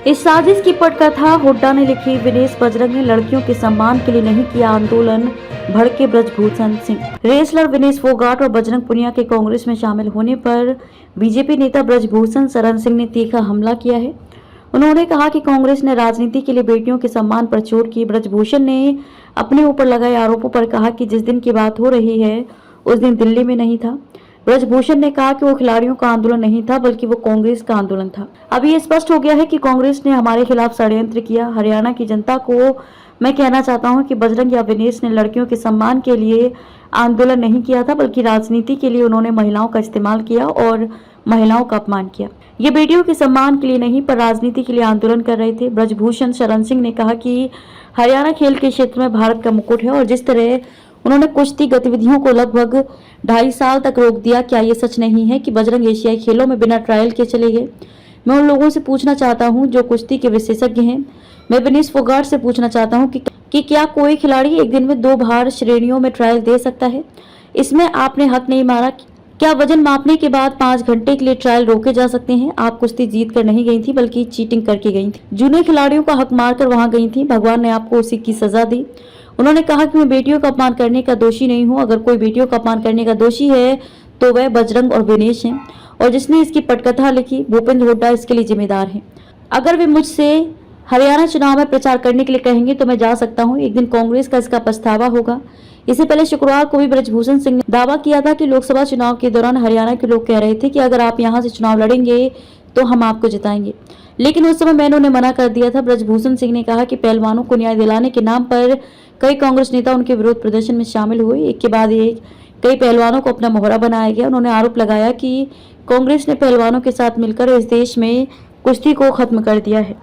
इस साजिश की पटकथा हुड्डा ने लिखी। विनेश बजरंग ने लड़कियों के सम्मान के लिए नहीं किया आंदोलन, भड़के ब्रजभूषण सिंह। रेसलर विनेश फोगाट और बजरंग पुनिया के कांग्रेस में शामिल होने पर बीजेपी नेता ब्रजभूषण शरण सिंह ने तीखा हमला किया है। उन्होंने कहा कि कांग्रेस ने राजनीति के लिए बेटियों के सम्मान पर चोट की। ब्रजभूषण ने अपने ऊपर लगाए आरोपों पर कहा कि जिस दिन की बात हो रही है उस दिन दिल्ली में नहीं था। ब्रजभूषण ने कहा कि वो खिलाड़ियों का आंदोलन नहीं था बल्कि वो कांग्रेस का आंदोलन था। अब ये स्पष्ट हो गया है कि कांग्रेस ने हमारे खिलाफ षड्यंत्र किया। हरियाणा की जनता को मैं कहना चाहता हूं कि बजरंग या विनेश ने लड़कियों के सम्मान के लिए आंदोलन नहीं किया था बल्कि राजनीति के लिए उन्होंने महिलाओं का इस्तेमाल किया और महिलाओं का अपमान किया। ये बेटियों के सम्मान के लिए नहीं पर राजनीति के लिए आंदोलन कर रहे थे। ब्रजभूषण शरण सिंह ने कहा कि हरियाणा खेल के क्षेत्र में भारत का मुकुट है और जिस तरह उन्होंने कुश्ती गतिविधियों को लगभग 2.5 साल तक रोक दिया, क्या ये सच नहीं है कि बजरंग एशियाई खेलों में बिना ट्रायल के चले गए? मैं उन लोगों से पूछना चाहता हूं जो कुश्ती के विशेषज्ञ हैं। मैं विनेश फोगाट से पूछना चाहता हूं कि क्या कोई खिलाड़ी एक दिन में 2 भार श्रेणियों में ट्रायल दे सकता है? इसमें आपने हक नहीं मारा। क्या वजन मापने के बाद 5 घंटे के लिए ट्रायल रोके जा सकते हैं? आप कुश्ती जीत कर नहीं गई थी बल्कि चीटिंग करके गई थी। जूनियर खिलाड़ियों का हक मारकर वहां गई थी। भगवान ने आपको उसी की सजा दी। उन्होंने कहा कि मैं बेटियों का अपमान करने का दोषी नहीं हूं। अगर कोई बेटियों का अपमान करने का दोषी है तो वह बजरंग और विनेश हैं और जिसने इसकी पटकथा लिखी भूपेंद्र हुड्डा इसके लिए जिम्मेदार है। अगर वे मुझसे हरियाणा चुनाव में प्रचार करने के लिए कहेंगे तो मैं जा सकता हूं। एक दिन कांग्रेस का इसका पछतावा होगा। इससे पहले शुक्रवार को भी ब्रजभूषण सिंह ने दावा किया था कि लोकसभा चुनाव के दौरान हरियाणा के लोग कह रहे थे कि अगर आप यहां से चुनाव लड़ेंगे तो हम आपको जिताएंगे, लेकिन उस समय मैंने उन्हें मना कर दिया था। ब्रजभूषण सिंह ने कहा कि पहलवानों को न्याय दिलाने के नाम पर कई कांग्रेस नेता उनके विरोध प्रदर्शन में शामिल हुए। एक के बाद एक कई पहलवानों को अपना मोहरा बनाया गया। उन्होंने आरोप लगाया कि कांग्रेस ने पहलवानों के साथ मिलकर इस देश में कुश्ती को खत्म कर दिया है।